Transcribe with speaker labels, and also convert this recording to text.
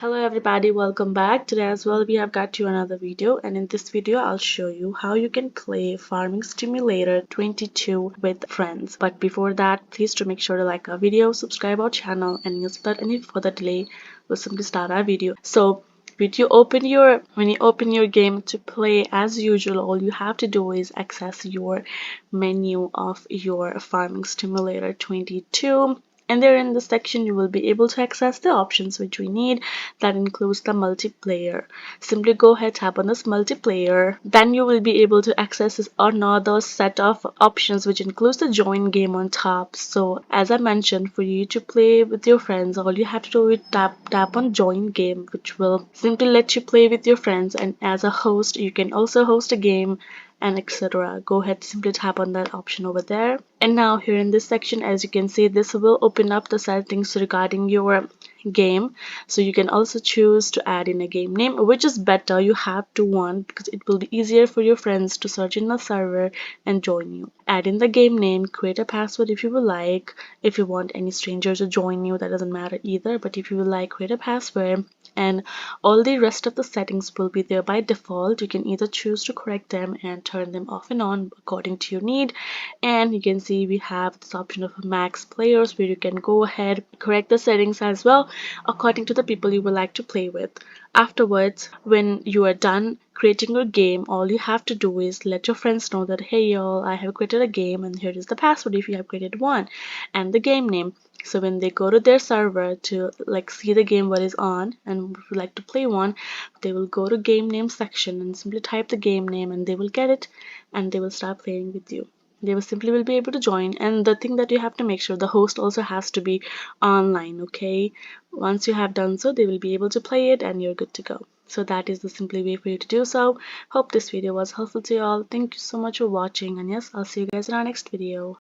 Speaker 1: Hello everybody, welcome back. Today as well we have got you another video, and in this video I'll show you how you can play Farming Stimulator 22 with friends. But before that, please to make sure to like our video, subscribe our channel, and without any further delay we'll simply start our video. So when you open your game to play, as usual, all you have to do is access your menu of your Farming Stimulator 22, and there in the section you will be able to access the options which we need. That includes the multiplayer. Simply go ahead, tap on this multiplayer, then you will be able to access this another set of options which includes the join game on top. So as I mentioned, for you to play with your friends, all you have to do is tap on join game, which will simply let you play with your friends, and as a host you can also host a game and etc. Go ahead, simply tap on that option over there. And now here in this section, as you can see, this will open up the settings regarding your game. So you can also choose to add in a game name, which is better. You have to one because it will be easier for your friends to search in the server and join you. Add in the game name, create a password if you would like. If you want any stranger to join you, that doesn't matter either, but if you would like, create a password, and all the rest of the settings will be there by default. You can either choose to correct them and turn them off and on according to your need. And you can see we have this option of max players, where you can go ahead correct the settings as well according to the people you would like to play with. Afterwards, when you are done creating your game, all you have to do is let your friends know that, hey y'all, I have created a game and here is the password if you have created one, and the game name. So when they go to their server to like see the game what is on and would like to play one, they will go to game name section and simply type the game name, and they will get it and they will start playing with you. They will be able to join. And the thing that you have to make sure, the host also has to be online. Okay, once you have done so, they will be able to play it and you're good to go. So that is the simple way for you to do so. Hope this video was helpful to you all. Thank you so much for watching, and yes, I'll see you guys in our next video.